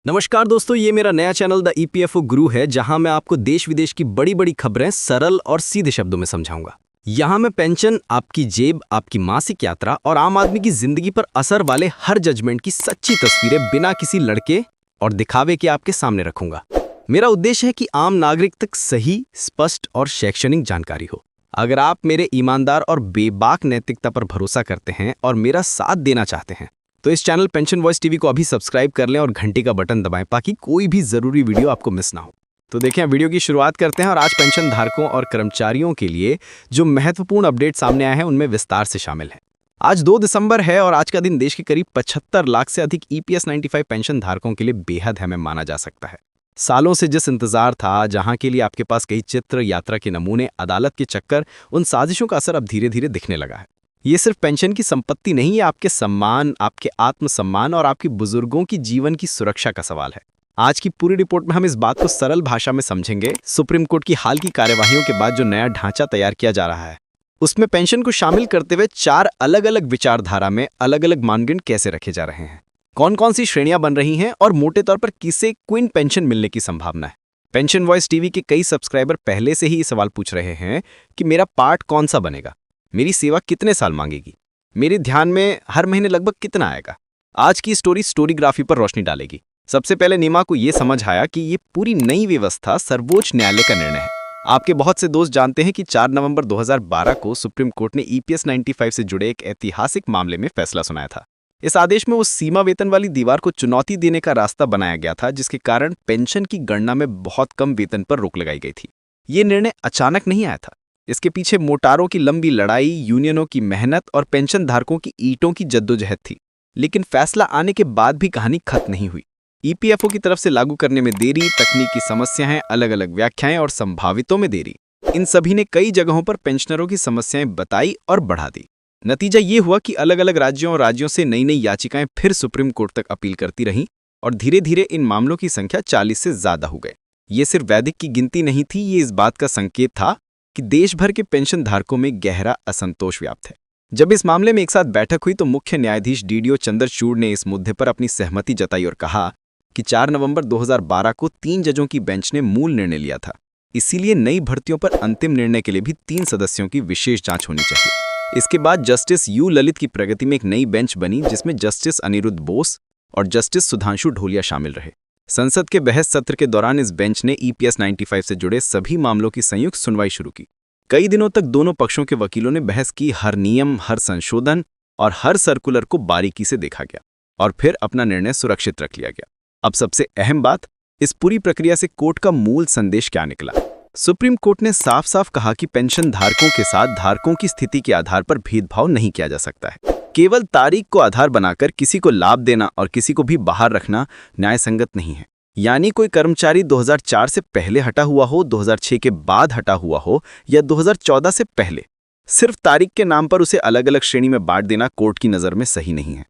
नमस्कार दोस्तों, ये मेरा नया चैनल द ईपीएफओ गुरु है, जहां मैं आपको देश विदेश की बड़ी बड़ी खबरें सरल और सीधे शब्दों में समझाऊंगा। यहां मैं पेंशन, आपकी जेब, आपकी मासिक यात्रा और आम आदमी की जिंदगी पर असर वाले हर जजमेंट की सच्ची तस्वीरें बिना किसी लड़के और दिखावे के आपके सामने रखूंगा। मेरा उद्देश्य है कि आम नागरिक तक सही, स्पष्ट और शैक्षणिक जानकारी हो। अगर आप मेरे ईमानदार और बेबाक नैतिकता पर भरोसा करते हैं और मेरा साथ देना चाहते हैं तो इस चैनल पेंशन वॉइस टीवी को अभी सब्सक्राइब कर लें और घंटी का बटन दबाएं ताकि कोई भी जरूरी वीडियो आपको मिस ना हो। तो देखें, वीडियो की शुरुआत करते हैं और आज पेंशन धारकों और कर्मचारियों के लिए जो महत्वपूर्ण अपडेट सामने आए हैं उनमें विस्तार से शामिल है। आज 2 दिसंबर है और आज का दिन देश के करीब 75 लाख से अधिक EPS 95 पेंशन धारकों के लिए बेहद अहम माना जा सकता है। सालों से जिस इंतजार था, जहां के लिए आपके पास कई चित्र, यात्रा के नमूने, अदालत के चक्कर, उन साजिशों का असर अब धीरे धीरे दिखने लगा है। ये सिर्फ पेंशन की संपत्ति नहीं है, आपके सम्मान, आपके आत्मसम्मान और आपके बुजुर्गों की जीवन की सुरक्षा का सवाल है। आज की पूरी रिपोर्ट में हम इस बात को सरल भाषा में समझेंगे। सुप्रीम कोर्ट की हाल की कार्यवाहियों के बाद जो नया ढांचा तैयार किया जा रहा है, उसमें पेंशन को शामिल करते हुए 4 अलग अलग विचारधारा में अलग अलग मानदंड कैसे रखे जा रहे हैं, कौन कौन सी श्रेणियां बन रही हैं और मोटे तौर पर किसे क्वीन पेंशन मिलने की संभावना है। पेंशन वॉइस टीवी के कई सब्सक्राइबर पहले से ही ये सवाल पूछ रहे हैं कि मेरा पार्ट कौन सा बनेगा, मेरी सेवा कितने साल मांगेगी, मेरे ध्यान में हर महीने लगभग कितना आएगा। आज की स्टोरीग्राफी पर रोशनी डालेगी। सबसे पहले नीमा को यह समझ आया कि ये पूरी नई व्यवस्था सर्वोच्च न्यायालय का निर्णय है। आपके बहुत से दोस्त जानते हैं कि 4 नवंबर 2012 को सुप्रीम कोर्ट ने EPS 95 से जुड़े एक ऐतिहासिक मामले में फैसला सुनाया था। इस आदेश में उस सीमा वेतन वाली दीवार को चुनौती देने का रास्ता बनाया गया था, जिसके कारण पेंशन की गणना में बहुत कम वेतन पर रोक लगाई गई थी। ये निर्णय अचानक नहीं आया था। इसके पीछे मोटारों की लंबी लड़ाई, यूनियनों की मेहनत और पेंशन धारकों की ईंटों की जद्दोजहद थी। लेकिन फैसला आने के बाद भी कहानी खत्म नहीं हुई। EPFO की तरफ से लागू करने में देरी, तकनीकी समस्याएं, अलग अलग व्याख्याएं और संभावितों में देरी, इन सभी ने कई जगहों पर पेंशनरों की समस्याएं बताई और बढ़ा दी। नतीजा ये हुआ कि अलग अलग राज्यों से नई नई याचिकाएं फिर सुप्रीम कोर्ट तक अपील करती रहीं और धीरे धीरे इन मामलों की संख्या 40 से ज्यादा हो गए। ये सिर्फ वैदिक की गिनती नहीं थी, ये इस बात का संकेत था कि देश भर के पेंशन धारकों में गहरा असंतोष व्याप्त है। जब इस मामले में एक साथ बैठक हुई तो मुख्य न्यायाधीश DDO चंद्रचूड़ ने इस मुद्दे पर अपनी सहमति जताई और कहा कि 4 नवंबर 2012 को 3 जजों की बेंच ने मूल निर्णय लिया था। इसीलिए नई भर्तियों पर अंतिम निर्णय के लिए भी 3 सदस्यों की विशेष जांच होनी चाहिए। इसके बाद जस्टिस U ललित की प्रगति में एक नई बेंच बनी, जिसमें जस्टिस अनिरुद्ध बोस और जस्टिस सुधांशु ढोलिया शामिल रहे। संसद के बहस सत्र के दौरान इस बेंच ने EPS 95 से जुड़े सभी मामलों की संयुक्त सुनवाई शुरू की। कई दिनों तक दोनों पक्षों के वकीलों ने बहस की, हर नियम, हर संशोधन और हर सर्कुलर को बारीकी से देखा गया और फिर अपना निर्णय सुरक्षित रख लिया गया। अब सबसे अहम बात, इस पूरी प्रक्रिया से कोर्ट का मूल संदेश क्या निकला। सुप्रीम कोर्ट ने साफ साफ कहा कि पेंशन धारकों के साथ धारकों की स्थिति के आधार पर भेदभाव नहीं किया जा सकता है। केवल तारीख को आधार बनाकर किसी को लाभ देना और किसी को भी बाहर रखना न्यायसंगत नहीं है। यानी कोई कर्मचारी 2004 से पहले हटा हुआ हो, 2006 के बाद हटा हुआ हो या 2014 से पहले, सिर्फ तारीख के नाम पर उसे अलग अलग श्रेणी में बांट देना कोर्ट की नज़र में सही नहीं है।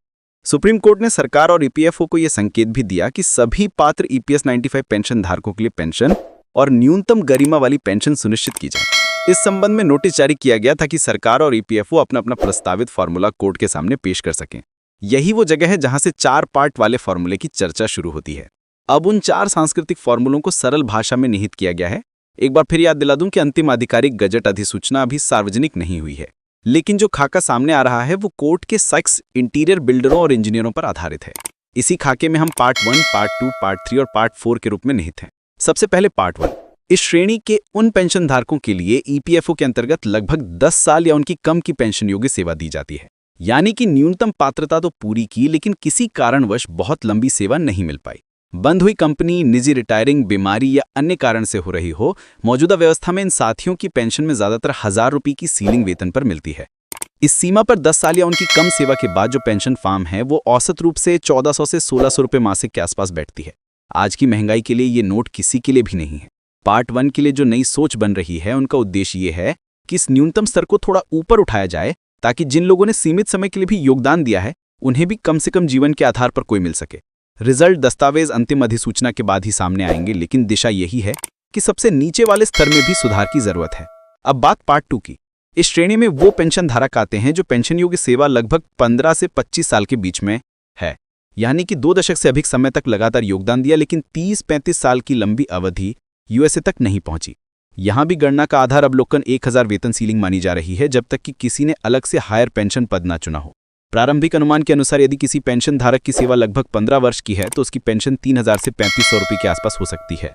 सुप्रीम कोर्ट ने सरकार और EPFO को यह संकेत भी दिया कि सभी पात्र EPS 95 पेंशन धारकों के लिए पेंशन और न्यूनतम गरिमा वाली पेंशन सुनिश्चित की जाए। इस संबंध में नोटिस जारी किया गया था कि सरकार और EPFO अपना अपना प्रस्तावित फॉर्मूला कोर्ट के सामने पेश कर सकें। यही वो जगह है जहां से 4 पार्ट वाले फॉर्मूले की चर्चा शुरू होती है। अब उन 4 सांस्कृतिक फॉर्मूलों को सरल भाषा में निहित किया गया है। एक बार फिर याद दिला दूं कि अंतिम आधिकारिक गजट अधिसूचना अभी सार्वजनिक नहीं हुई है, लेकिन जो खाका सामने आ रहा है वो कोर्ट के सक्स इंटीरियर बिल्डरों और इंजीनियरों पर आधारित है। इसी खाके में हम पार्ट 1, पार्ट 2, पार्ट 3 और पार्ट 4 के रूप में निहित हैं। सबसे पहले पार्ट 1। इस श्रेणी के उन पेंशन धारकों के लिए EPFO के अंतर्गत लगभग 10 साल या उनकी कम की पेंशन योग्य सेवा दी जाती है। यानी कि न्यूनतम पात्रता तो पूरी की, लेकिन किसी कारणवश बहुत लंबी सेवा नहीं मिल पाई। बंद हुई कंपनी, निजी रिटायरिंग, बीमारी या अन्य कारण से हो रही हो, मौजूदा व्यवस्था में इन साथियों की पेंशन में ज्यादातर 1000 रुपये की सीलिंग वेतन पर मिलती है। इस सीमा पर 10 साल या उनकी कम सेवा के बाद जो पेंशन फार्म है वो औसत रूप से 1400 से 1600 रुपये मासिक के आसपास बैठती है। आज की महंगाई के लिए ये नोट किसी के लिए भी नहीं है। पार्ट 1 के लिए जो नई सोच बन रही है, उनका उद्देश्य ये है कि इस न्यूनतम स्तर को थोड़ा ऊपर उठाया जाए, ताकि जिन लोगों ने सीमित समय के लिए भी योगदान दिया है उन्हें भी कम से कम जीवन के आधार पर कोई मिल सके। रिजल्ट दस्तावेज अंतिम अधिसूचना के बाद ही सामने आएंगे, लेकिन दिशा यही है कि सबसे नीचे वाले स्तर में भी सुधार की जरूरत है। अब बात पार्ट 2 की। इस श्रेणी में वो पेंशन धारक आते हैं जो पेंशन योग्य सेवा लगभग 15 से 25 साल के बीच में है। यानी कि 2 दशक से अधिक समय तक लगातार योगदान दिया, लेकिन 30-35 साल की लंबी अवधि यूएसए तक नहीं पहुंची। यहां भी गणना का आधार अवलोकन 1000 वेतन सीलिंग मानी जा रही है, जब तक कि किसी ने अलग से हायर पेंशन पद ना चुना हो। प्रारंभिक अनुमान के अनुसार यदि किसी पेंशन धारक की सेवा लगभग 15 वर्ष की है तो उसकी पेंशन 3000 से 3500 रुपये के आसपास हो सकती है।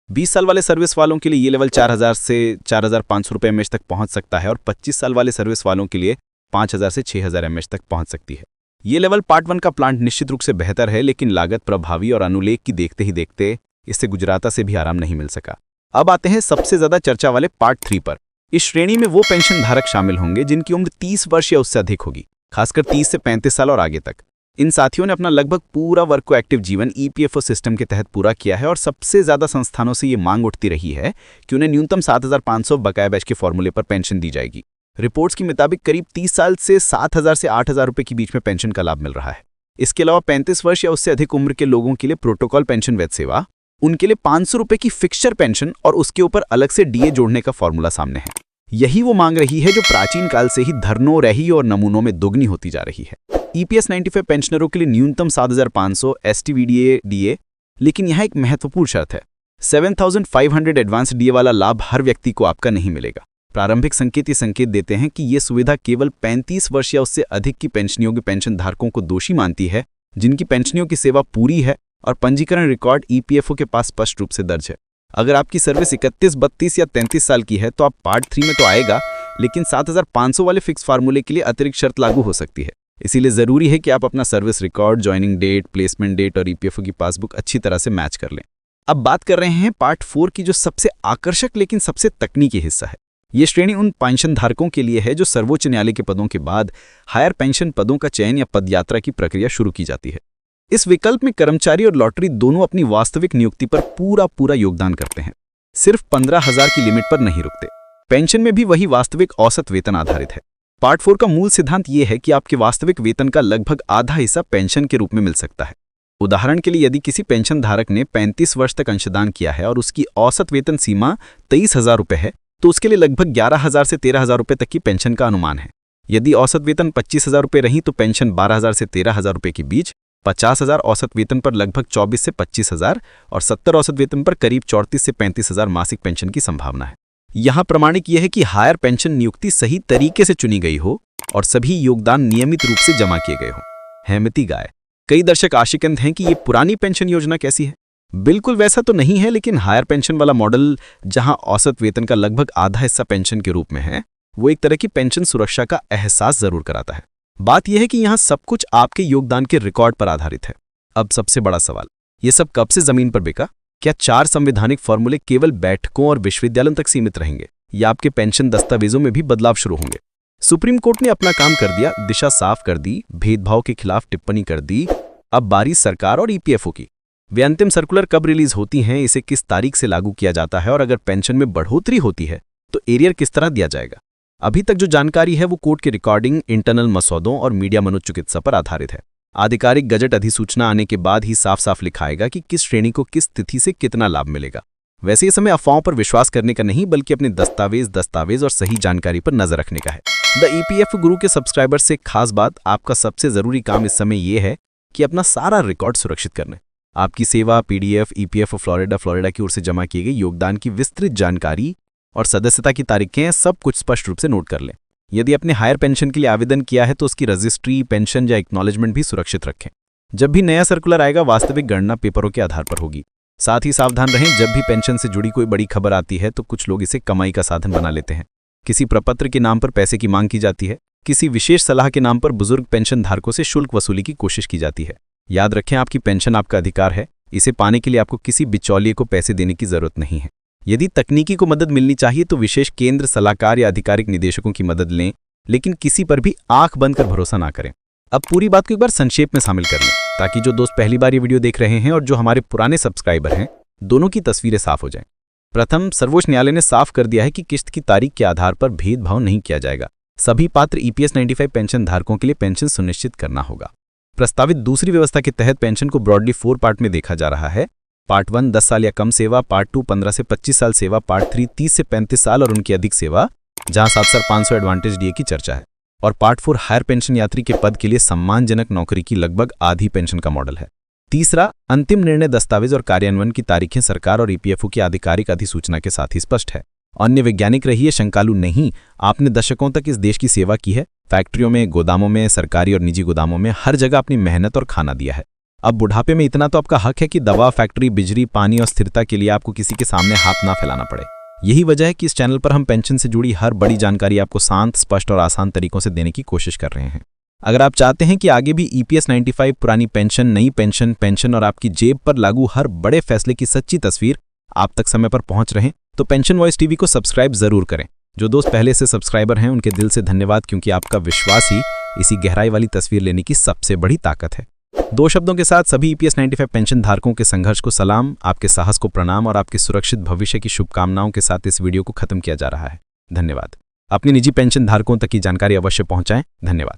20 साल वाले सर्विस वालों के लिए ये लेवल 4000 से 4500 रुपये एमएच तक पहुंच सकता है और 25 साल वाले सर्विस वालों के लिए 5000 से 6000 एमएच तक पहुंच सकती है। ये लेवल पार्ट 1 का प्लांट निश्चित रूप से बेहतर है, लेकिन लागत प्रभावी और अनुलेख की देखते ही देखते इससे गुजराता से भी आराम नहीं मिल सका। अब आते हैं सबसे ज्यादा चर्चा वाले पार्ट 3 पर। इस श्रेणी में वो पेंशन धारक शामिल होंगे जिनकी उम्र 30 वर्ष या उससे अधिक होगी, खासकर 30 से 35 साल और आगे तक। इन साथियों ने अपना लगभग पूरा वर्क को एक्टिव जीवन ईपीएफओ सिस्टम के तहत पूरा किया है और सबसे ज्यादा संस्थानों से ये मांग उठती रही है कि उन्हें न्यूनतम 7500 बकाया बैच के फॉर्मूले पर पेंशन दी जाएगी। रिपोर्ट्स के मुताबिक करीब 30 साल से 7000 से 8000 रुपये के बीच में पेंशन का लाभ मिल रहा है। इसके अलावा 35 वर्ष या उससे अधिक उम्र के लोगों के लिए प्रोटोकॉल पेंशन वैध सेवा, उनके लिए 500 रुपये की फिक्सचर पेंशन और उसके ऊपर अलग से डीए जोड़ने का फॉर्मूला सामने है। यही वो मांग रही है जो प्राचीन काल से ही धरनों, रही और नमूनों में दोगुनी होती जा रही है। ईपीएस 95 पेंशनरों के लिए न्यूनतम 7500 एसटीवीडीए डीए, लेकिन यहाँ एक महत्वपूर्ण शर्त है। 7500 एडवांस डीए वाला लाभ हर व्यक्ति को आपका नहीं मिलेगा। प्रारंभिक संकेत ये संकेत देते हैं कि ये सुविधा केवल 35 वर्ष या उससे अधिक की पेंशनयोग्य पेंशन धारकों को दोषी मानती है, जिनकी पेंशनियों की सेवा पूरी है और पंजीकरण रिकॉर्ड ईपीएफओ के पास स्पष्ट रूप से दर्ज है। अगर आपकी सर्विस 31, 32 या 33 साल की है तो आप पार्ट 3 में तो आएगा, लेकिन 7500 वाले फिक्स फार्मूले के लिए अतिरिक्त शर्त लागू हो सकती है। इसीलिए जरूरी है कि आप अपना service record, joining date, placement date और ईपीएफओ की पासबुक अच्छी तरह से मैच कर लें। अब बात कर रहे हैं पार्ट 4 की, जो सबसे आकर्षक लेकिन सबसे तकनीकी हिस्सा है। ये श्रेणी उन पेंशन धारकों के लिए है जो सर्वोच्च न्यायालय के पदों के बाद हायर पेंशन पदों का चयन या पदयात्रा की प्रक्रिया शुरू की जाती है। इस विकल्प में कर्मचारी और लॉटरी दोनों अपनी वास्तविक नियुक्ति पर पूरा योगदान करते हैं। सिर्फ 15,000 की लिमिट पर नहीं रुकते। पेंशन में भी वही वास्तविक औसत वेतन आधारित है। पार्ट 4 का मूल सिद्धांत ये है कि आपके वास्तविक वेतन का लगभग आधा हिस्सा पेंशन के रूप में मिल सकता है। उदाहरण के लिए यदि किसी पेंशन धारक ने 35 वर्ष तक अंशदान किया है और उसकी औसत वेतन सीमा 23,000 रुपये है, तो उसके लिए लगभग 11,000 से 13,000 रुपये तक की पेंशन का अनुमान है। यदि औसत वेतन 25,000 रुपये रही तो पेंशन 12,000 से 13,000 रुपये के बीच, 50,000 औसत वेतन पर लगभग 24 से 25,000 और 70 औसत वेतन पर करीब 34 से 35,000 मासिक पेंशन की संभावना है। यहाँ प्रमाणिक यह है कि हायर पेंशन नियुक्ति सही तरीके से चुनी गई हो और सभी योगदान नियमित रूप से जमा किए गए हो। हेमती गाय। कई दर्शक आशिकंद हैं कि ये पुरानी पेंशन योजना कैसी है। बिल्कुल वैसा तो नहीं है, लेकिन हायर पेंशन वाला मॉडल, जहां औसत वेतन का लगभग आधा हिस्सा पेंशन के रूप में है, वो एक तरह की पेंशन सुरक्षा का एहसास जरूर कराता है। बात यह है कि यहाँ सब कुछ आपके योगदान के रिकॉर्ड पर आधारित है। अब सबसे बड़ा सवाल, ये सब कब से जमीन पर बिका? क्या 4 संवैधानिक फॉर्मूले केवल बैठकों और विश्वविद्यालयों तक सीमित रहेंगे या आपके पेंशन दस्तावेजों में भी बदलाव शुरू होंगे? सुप्रीम कोर्ट ने अपना काम कर दिया, दिशा साफ कर दी, भेदभाव के खिलाफ टिप्पणी कर दी। अब बारी सरकार और ईपीएफओ की। वे अंतिम सर्कुलर कब रिलीज होती हैं, इसे किस तारीख से लागू किया जाता है और अगर पेंशन में बढ़ोतरी होती है तो एरियर किस तरह दिया जाएगा? अभी तक जो जानकारी है वो कोर्ट की रिकॉर्डिंग, इंटरनल मसौदों और मीडिया मनोचिकित्सा पर आधारित है। आधिकारिक गजट अधिसूचना आने के बाद ही साफ साफ लिखा आएगा कि किस श्रेणी को किस तिथि से कितना लाभ मिलेगा। वैसे ये समय अफवाहों पर विश्वास करने का नहीं, बल्कि अपने दस्तावेज और सही जानकारी पर नजर रखने का है। द ईपीएफ गुरु के सब्सक्राइबर्स से एक खास बात, आपका सबसे जरूरी काम इस समय यह है कि अपना सारा रिकॉर्ड सुरक्षित करना। आपकी सेवा, पीडीएफ, ईपीएफ फ्लोरिडा की ओर से जमा किए गए योगदान की विस्तृत जानकारी और सदस्यता की तारीखें, सब कुछ स्पष्ट रूप से नोट कर लें। यदि आपने हायर पेंशन के लिए आवेदन किया है तो उसकी रजिस्ट्री, पेंशन या एक्नॉलेजमेंट भी सुरक्षित रखें। जब भी नया सर्कुलर आएगा, वास्तविक गणना पेपरों के आधार पर होगी। साथ ही सावधान रहें, जब भी पेंशन से जुड़ी कोई बड़ी खबर आती है तो कुछ लोग इसे कमाई का साधन बना लेते हैं। किसी प्रपत्र के नाम पर पैसे की मांग की जाती है, किसी विशेष सलाह के नाम पर बुजुर्ग पेंशन धारकों से शुल्क वसूली की कोशिश की जाती है। याद रखें, आपकी पेंशन आपका अधिकार है। इसे पाने के लिए आपको किसी बिचौलिए को पैसे देने की जरूरत नहीं है। यदि तकनीकी को मदद मिलनी चाहिए तो विशेष केंद्र, सलाहकार या आधिकारिक निदेशकों की मदद लें, लेकिन किसी पर भी आंख बंद कर भरोसा ना करें। अब पूरी बात को एक बार संक्षेप में शामिल कर लें, ताकि जो दोस्त पहली बार ये वीडियो देख रहे हैं और जो हमारे पुराने सब्सक्राइबर हैं, दोनों की तस्वीरें साफ हो जाएं। प्रथम, सर्वोच्च न्यायालय ने साफ कर दिया है कि किस्त की तारीख के आधार पर भेदभाव नहीं किया जाएगा। सभी पात्र ईपीएस 95 पेंशन धारकों के लिए पेंशन सुनिश्चित करना होगा। प्रस्तावित दूसरी व्यवस्था के तहत पेंशन को ब्रॉडली 4 पार्ट में देखा जा रहा है। पार्ट 1 10 साल या कम सेवा, पार्ट 2 15 से 25 साल सेवा, पार्ट 3 30 से 35 साल और उनकी अधिक सेवा, जहां 7,500 एडवांटेज डीए की चर्चा है। और पार्ट 4 हायर पेंशन यात्री के पद के लिए सम्मानजनक नौकरी की लगभग आधी पेंशन का मॉडल है। तीसरा, अंतिम निर्णय दस्तावेज और कार्यान्वयन की तारीखें सरकार और ईपीएफओ की आधिकारिक अधिसूचना के साथ ही स्पष्ट है। अन्य वैज्ञानिक रहिए, शंकालु नहीं। आपने दशकों तक इस देश की सेवा की है, फैक्ट्रियों में, गोदामों में, सरकारी और निजी गोदामों में, हर जगह अपनी मेहनत और खाना दिया है। अब बुढ़ापे में इतना तो आपका हक है कि दवा, फैक्ट्री, बिजली, पानी और स्थिरता के लिए आपको किसी के सामने हाथ ना फैलाना पड़े। यही वजह है कि इस चैनल पर हम पेंशन से जुड़ी हर बड़ी जानकारी आपको शांत, स्पष्ट और आसान तरीकों से देने की कोशिश कर रहे हैं। अगर आप चाहते हैं कि आगे भी EPS 95, पुरानी पेंशन, नई पेंशन, पेंशन और आपकी जेब पर लागू हर बड़े फैसले की सच्ची तस्वीर आप तक समय पर पहुंच रहे, तो पेंशन वॉइस टीवी को सब्सक्राइब जरूर करें। जो दोस्त पहले से सब्सक्राइबर हैं उनके दिल से धन्यवाद, क्योंकि आपका विश्वास ही इसी गहराई वाली तस्वीर लेने की सबसे बड़ी ताकत है। 2 शब्दों के साथ सभी EPS 95 पेंशन धारकों के संघर्ष को सलाम, आपके साहस को प्रणाम और आपके सुरक्षित भविष्य की शुभकामनाओं के साथ इस वीडियो को खत्म किया जा रहा है। धन्यवाद। अपनी निजी पेंशन धारकों तक की जानकारी अवश्य पहुंचाएं। धन्यवाद।